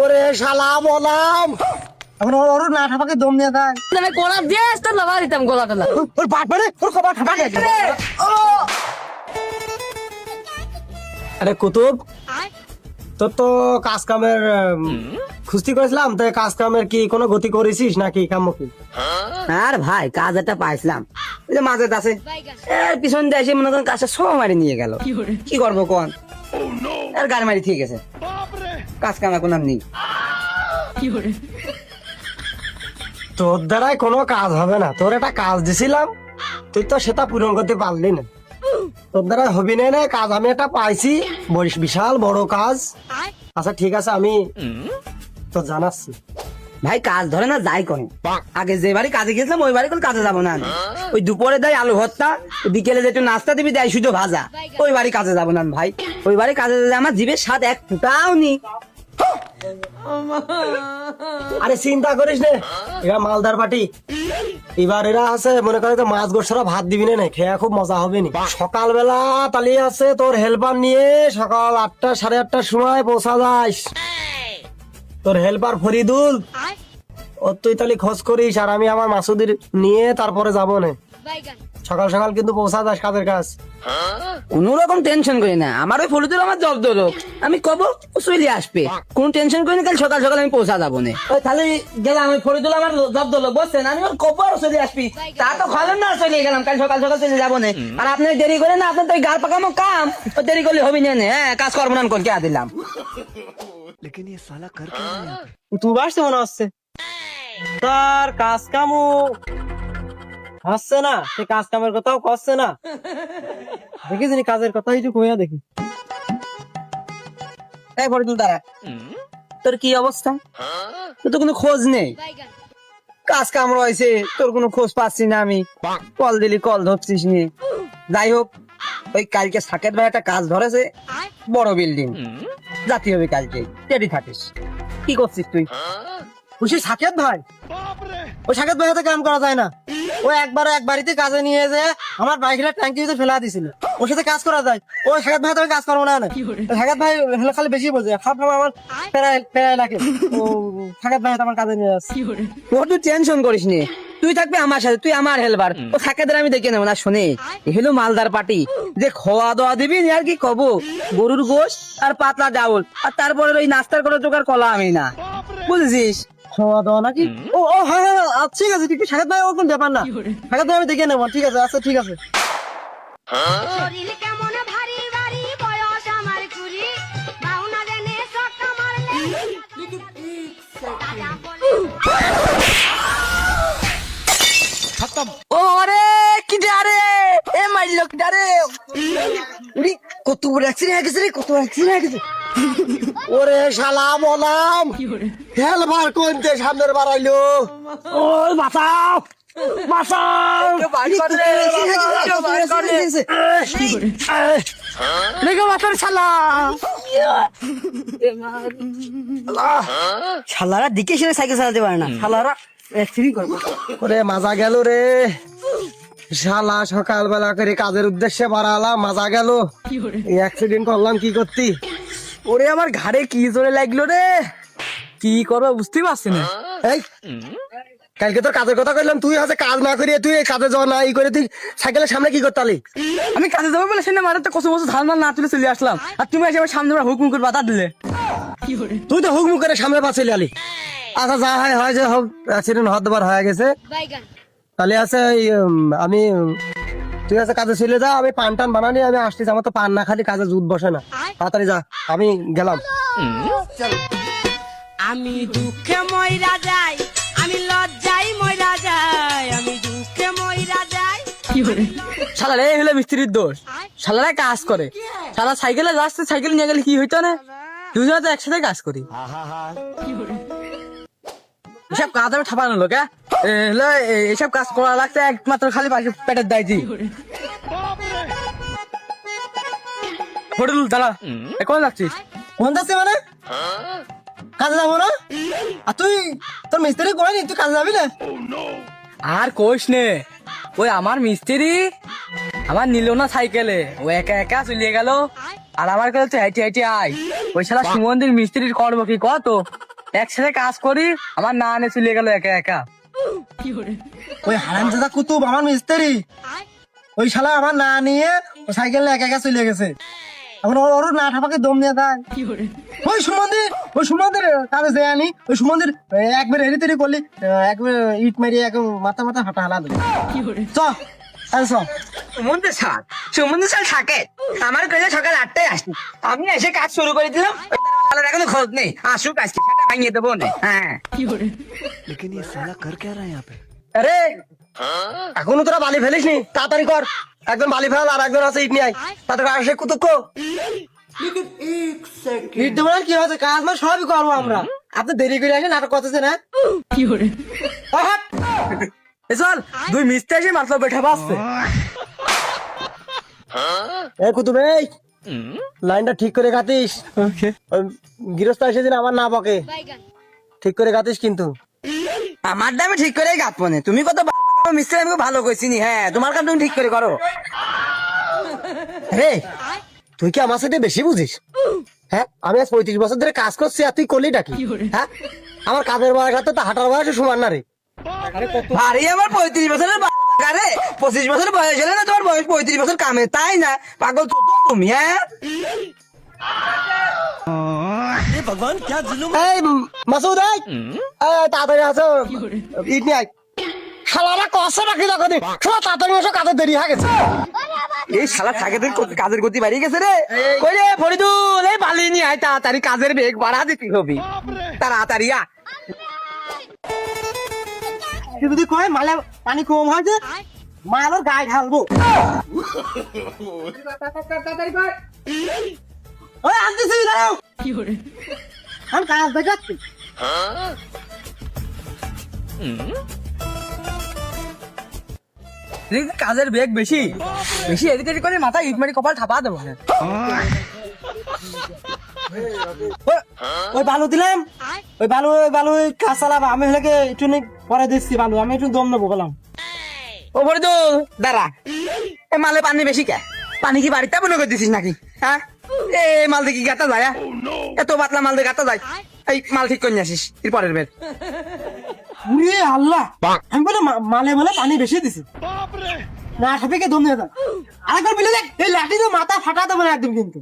ওরে শালা বলাম এখন ওর না ঠাপাকে দম নিয়ে দেয় আমি গোলাপ দিয়ে তো লাভা দিতাম গোলা টোলা ওর বাট মানে ওর কবার ঠাপা গেছে আরে কুতুব তোর তো কাজ কামের খুঁজতি করেছিলাম তাই কাজ কামের কি কোনো গতি করেছিস নাকি কামো কি আর ভাই কাজ একটা পাইছিলাম ওই যে মাঝে আছে এর পিছন দিয়ে এসে মনে করেন কাজটা সব মারি নিয়ে গেল কি করবো কোন আর গাড়ি মারি ঠিক আছে কাজ কাম এখন আর নেই তোর দ্বারাই কোনো কাজ হবে না তোর একটা কাজ দিছিলাম তুই তো সেটা পূরণ করতে পারলি না তোর দ্বারা হবি না কাজ আমি একটা পাইছি বিশাল বড় কাজ আচ্ছা ঠিক আছে আমি তো জানাচ্ছি ভাই কাজ ধরে না যাই কোন আগে যে বাড়ি কাজে গেছিলাম ওই বাড়ি কোন কাজে যাবো না আমি। ওই দুপুরে দেয় আলু ভর্তা বিকেলে যেটু নাস্তা দিবি দেয় শুধু ভাজা ওই বাড়ি কাজে যাবো না আমি ভাই ওই বাড়ি কাজে আমার জিভের স্বাদ এক ফুটাও নি আরে চিন্তা করিস নে এরা মালদার পার্টি এবার এরা আছে মনে করে তো মাছ গোসরা ভাত দিবি না খেয়ে খুব মজা হবে নি সকালবেলা তালি আছে তোর হেল্পার নিয়ে সকাল 8টা 8:30টার সময় পৌঁছা যাস তোর হেল্পার ফরিদুল ও তুই তাহলে খোঁজ করিস আর আমি আমার মাসুদির নিয়ে তারপরে যাবো না সকাল সকাল কিন্তু পৌঁছা যাস কাজের কাজ কোনো রকম টেনশন করি না আমার ওই ফরিদুল আমার জব দলো আমি কব ও চলে আসবে কোনো টেনশন করি না কাল সকাল সকাল আমি পৌঁছা যাবো না ওই তাহলে গেলাম ওই ফরিদুল আমার জব দলো বসছেন আমি ওর কব আর চলে আসবি তা তো খালেন না চলে গেলাম কাল সকাল সকাল চলে যাবো না আর আপনি দেরি করে না আপনার তো ওই গাল পাকামো কাম ও দেরি করলে হবি না হ্যাঁ কাজ করবো না কোন কে দিলাম তুই আসছে মনে হচ্ছে তার কাজ কামও আসছে না সে কাজ কামের কথাও করছে না দেখি জানি কাজের কথা একটু কইয়া দেখি এই ফরিদুল দাঁড়া তোর কি অবস্থা তোর তো কোনো খোঁজ নেই কাজ কাম রয়েছে তোর কোনো খোঁজ পাচ্ছি না আমি কল দিলি কল ধরছিস নি যাই হোক ওই কালকে সাকেত ভাই একটা কাজ ধরেছে বড় বিল্ডিং জাতি হবে কালকে রেডি থাকিস কি করছিস তুই খুশি সাকেত ভাই ওই সাকেত ভাই হাতে কাম করা যায় না ও একবার এক বাড়িতে কাজে নিয়ে যায় আমার বাইকের ট্যাঙ্কিতে ফেলা দিছিল ওর সাথে কাজ করা যায় ওই সাকেত ভাই তো আমি কাজ করবো না সাকেত ভাই খালি বেশি বোঝে খাপ আমার প্রায় লাগে ও সাকেত ভাই আমার কাজে নিয়ে যাচ্ছে ও তুই টেনশন করিস নি তুই থাকবি আমার সাথে তুই আমার হেল্পার ও সাকেতের আমি দেখে নেবো না শুনে হলো মালদার পার্টি যে খাওয়া দাওয়া দিবি আর কি কব গরুর গোশ আর পাতলা ডাউল আর তারপরে ওই নাস্তার করে জোগাড় কলা আমি না বুঝেছিস খাওয়া দাওয়া নাকি ও ও হ্যাঁ হ্যাঁ ঠিক আছে ঠিক আছে সাকেত ভাই ও কোন ব্যাপার না সাকেত ভাই আমি দেখে নেবো ঠিক আছে আচ্ছা ঠিক আছে শরীর কেমন ভারী ভারী বয়স আমার কুড়ি বাউনা দেনে সটকা মারলে দাদা বলে ওরে কি ডারে এ মাইলো কি ডারে কত বড় অ্যাক্সিডেন্ট হয়ে গেছে রে কত অ্যাক্সিডেন্ট হয়ে গেছে ওরে শালা বলাম হেলবার কোনতে সামনের বাড়াইলো ওই বাঁচাও বাঁচাও লেগে বাঁচার শালা শালারা দিকে সে সাইকেল চালাতে পারে না শালারা অ্যাক্সিডেন্ট করবে ওরে মাজা গেল রে শালা সকালবেলা করে কাজের উদ্দেশ্যে বাড়ালাম মাজা গেল অ্যাক্সিডেন্ট করলাম কি করতি ওরে আমার ঘাড়ে কি জোরে লাগলো রে কি করবো বুঝতে পারছি না এই কালকে তোর কাজের কথা কইলাম তুই হচ্ছে কাজ না করিয়ে তুই কাজে যাওয়া না ই করে তুই সাইকেলের সামনে কি করতালি আমি কাজে যাবো বলে সেটা মারাতে কত বছর ধান মাল না তুলে চলে আসলাম আর তুমি এসে আমার সামনে হুকুম করে বাধা দিলে তুই তো হুকমুক করে সামনে পাচ্ছিলি আলি আচ্ছা যা হয় যে হোক অ্যাক্সিডেন্ট হওয়ার দেবার হয়ে গেছে তাহলে আছে আমি তুই আছে কাজে চলে যা আমি পান টান বানানি আমি আসতেছি আমার তো পান না খালি কাজে জুত বসে না তাড়াতাড়ি যা আমি গেলাম আমি দুঃখে ময়রা যাই আমি লজ্জায় ময়রা যাই আমি দুঃখে ময়রা যাই শালারে এই হলো মিস্ত্রির দোষ শালারা কাজ করে শালা সাইকেলে যাচ্ছে সাইকেল নিয়ে গেলে কি হইতো না দুজনে তো একসাথে কাজ করি এসব কাজ আমি ঠাপানো লোক এইসব কাজ করা লাগছে একমাত্র খালি পেটের দায়ী হোটেল দাঁড়া কোন যাচ্ছিস কোন যাচ্ছে মানে কাজে যাবো না আর তুই তোর মিস্ত্রি করে নি তুই কাজে যাবি না আর কোষ নে ওই আমার মিস্ত্রি আমার নিল না সাইকেলে ও একা একা চলিয়ে গেল আর আমার কাছে তো হেঁটে হেঁটে আয় ওই শালা সুমন্দির মিস্ত্রির করবো কি কত একসাথে কাজ করি আমার না আনে চলে গেল একা একা। ওই হারামজাদা কুতুব আমার মিস্ত্রি, ওই শালা আমার না নিয়ে ও সাইকেল নিয়ে একা একা চলে গেছে। এখন ওর না ঠাপাকে দম নিয়ে দেয়। ওই সুমন্দির কাজে যায় আনি, ওই সুমন্দির একবার হেরি তেরি করলি, একবার ইট মারিয়ে এক মাথা মাথা হাঁটা হালা দেবে। চ চ সুমন্দির সাল থাকে আমার কাছে সকাল 8টায় আসি, আমি এসে কাজ শুরু করে দিলাম। এখনো খোঁজ নেই, আসুক আজকে সেটা ভাঙিয়ে দেবো না। হ্যাঁ আরে এখনো তোরা বালি ফেলিস নি, তাড়াতাড়ি কর। একজন বালি ফেল আর একজন আছে ইট নিয়ে আয়, তাদের আসে কুতুক্ষ ইট দেবো না। কি হয়েছে, কাজ না সবই করবো আমরা, আপনি দেরি করে আসে নাটক করতেছে না। চল দুই মিস্ত্রি এসে মাতলব বেঠা পাচ্ছে। এই কুতুব, এই লাইনটা ঠিক করে কাটিস। ওই গৃহস্থ এসেছিল আমার না বকে, ঠিক করে কাটিস কিন্তু। আমার দামে ঠিক করে গাঁথবো না, তুমি কত মিস্ত্রি আমি ভালো কইছি নি। হ্যাঁ তোমার কাম তুমি ঠিক করে করো। রে তুই কি আমার সাথে বেশি বুঝিস? হ্যাঁ আমি আজ 35 বছর ধরে কাজ করছি আর তুই করলি ডাকি? হ্যাঁ আমার কাজের বয়স আর তো হাঁটার বয়স সমান না রে। আরে আমার 35 বছরের আরে 25 বছর বয়স হলে না তোমার বয়স 35 বছর কামে, তাই না পাগল তো তুমি। হ্যাঁ এই মাসুদ, এই তাড়াতাড়ি আসো, ইট নিয়ে আয়। শালারা কষ্ট রাখি যখন সবাই তাড়াতাড়ি আসো, কাজের দেরি হয়ে গেছে। এই শালা থাকে কাজের গতি বাড়িয়ে গেছে রে। কই রে ফরিদুল, এই বালি নিয়ে আয় তাড়াতাড়ি, কাজের বেগ বাড়া দিতে হবে তাড়াতাড়ি আ। যদি কয় মালে পানি কম হয়েছে, মালের গায়ে ঢালবো। ওই আনতেছি, দাঁড়াও, আমি কাজ দেখাচ্ছি। কাজের বেগ বেশি বেশি এদিকে করে মাথা ইট মারি কপাল ঠাপা দেবো। ওই বালু দিলাম, ওই বালু কাজ চালাবো। আমি হলে একটু পরে দিচ্ছি বালু, আমি একটু দম নেবো বললাম। ও ফরিদুল দাঁড়া, এ মালে পানি বেশি কে? পানি কি বাড়িতে মনে করে দিছিস নাকি? হ্যাঁ এই মাল দেখি গাতা যায়, এত পাতলা মাল দিয়ে গাতা যায়। এই মাল ঠিক করে নিয়ে আসিস এরপরের বের। উরে আল্লাহ, আমি বলে মালে বলে পানি বেশি দিছি না, সাপেকে দম নিয়ে যান। আরেকবার বিলে দেখ, এই লাঠি দিয়ে মাথা ফাটা দেবো না একদম কিন্তু।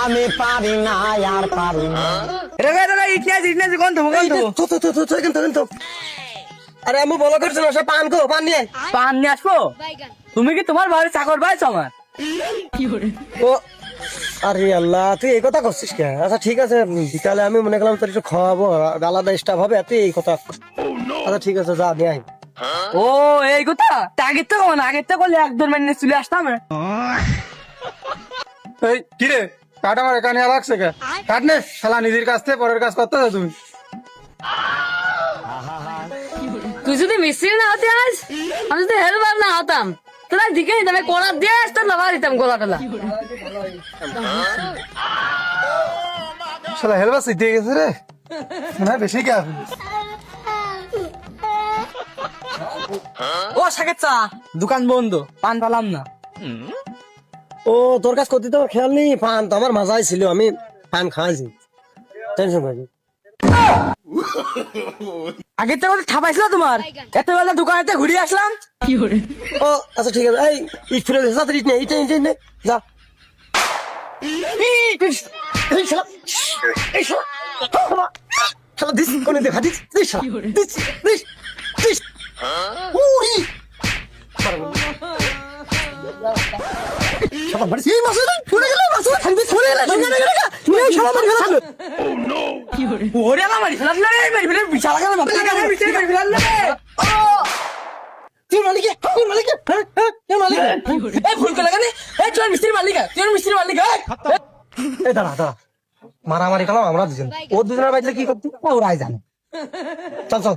আমি পারি না আর পারি না। আরে আমি বলো করছি না, সে পান কো, পান নিয়ে পান নিয়ে আসবো। তুমি কি তোমার বাড়ির চাকর পাইছো আমার? ও আরে আল্লাহ, তুই এই কথা করছিস কে? আচ্ছা ঠিক আছে, বিকালে আমি মনে করলাম তোর একটু খাওয়াবো, আলাদা স্টাফ হবে, তুই এই কথা। আচ্ছা ঠিক আছে, যা নিয়ে আয়। ও এই কথা আগের থেকে মানে আগের থেকে করলে 1-2 মিনিট চলে আসতাম। এই কিরে কাট আমার এখানে লাগছে কে? কাট নে শালা, নিজের কাছ থেকে পরের কাজ করতে তুমি। তুই যদি মিস্ত্রি না হতে আস, আমি যদি হেল্পার না হতাম, তোরা দিকে নিতাম, কোলার দিয়ে আসতাম, লাগা দিতাম গোলা টোলা। শালা হেলবা সিদ্ধ হয়ে গেছে রে, মনে হয় বেশি কে আপনি। ও সাকেত চা দোকান বন্ধ, পান পালাম না। ও তোর কাজ করতে তো আমার খেয়াল নেই, পান তো আমার মাজাই ছিল, আমি পান খাওয়াইছি, টেনশন করি। আগের থেকে ঠাপাইছিল তোমার, এত বেলা দোকানেতে ঘুরে আসলাম। ও আচ্ছা ঠিক আছে, এই ইট ফেলে দে, সাথে ইট নে, ইট নে, যা। এই শালা, এই শালা, শালা দিস কোনে দেখা দিস, দিস শালা, দিস, দিস, দিস। উরি শালা মারিস, এই মাসুদ পড়ে গেল, মাসুদ থামবি, পড়ে গেল, এই শালা মারি গেল। ওরে আমার মারি ফেলাম না রে, মারি ফেলে বিশাল গেল মাথা কানে বিশাল মারি ফেলাম না রে। তুই মালিক, তুই মালিক, হ্যাঁ হ্যাঁ তুই মালিক। এই ভুল করে লাগানে, এই তুই মিস্ত্রি মালিক, তুই মিস্ত্রি মালিক। এই দাঁড়া দাঁড়া, মারামারি খেলাম আমরা দুজন, ও দুজনের বাইরে কি করতে ওরাই জানে। চল চল,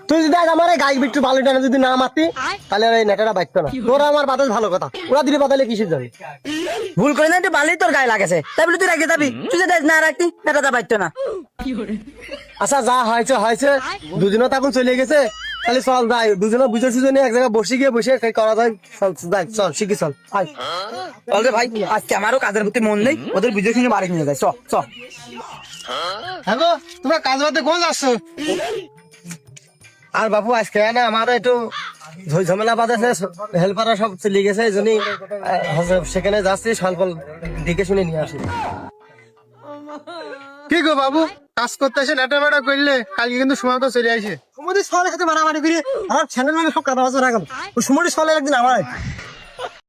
তুই যদি আজ আমার এই গাই বিট্টু বালুটা যদি না মারতি তাহলে আর এই নেটাটা বাইতো না। তোরা আমার বাতাস ভালো কথা, ওরা দিলে বাতালে কিসের যাবে? ভুল করে না একটু বালি তোর গায়ে লাগেছে, তাই বলে তুই রাখতে যাবি? তুই যদি না রাখতি এটা পাইতো না। আচ্ছা যা হয়েছে হয়েছে, দুজনে তখন চলে গেছে, তাহলে চল যাই দুজনে বুঝে সুঝে নিয়ে এক জায়গায় বসে গিয়ে বসে করা যায়। চল যাই, চল শিখি চল আয়। চল রে ভাই, আজকে আমারও কাজের প্রতি মন নেই, ওদের বিজয় সঙ্গে বাড়ি নিয়ে যায়। চ চ। হ্যাঁ গো, তোমরা কাজ বাদে কোন যাচ্ছ? আর বাবু আজকে না আমার একটু ঝামেলা বাঁধেছে, হেল্পাররা সব চলে গেছে, এই জন্যই সেখানে যাচ্ছি, স্বল্প দেখে শুনে নিয়ে আসি। কি গো বাবু, কাজ করতে এসে নেটা বেটা করলে কালকে কিন্তু সময় তো চলে আসে। সুমতি সলের সাথে মারামারি করে আমার চ্যানেল মানে সব কাটা বাজা রাখলাম, ওই সুমতি সলের একদিন আমার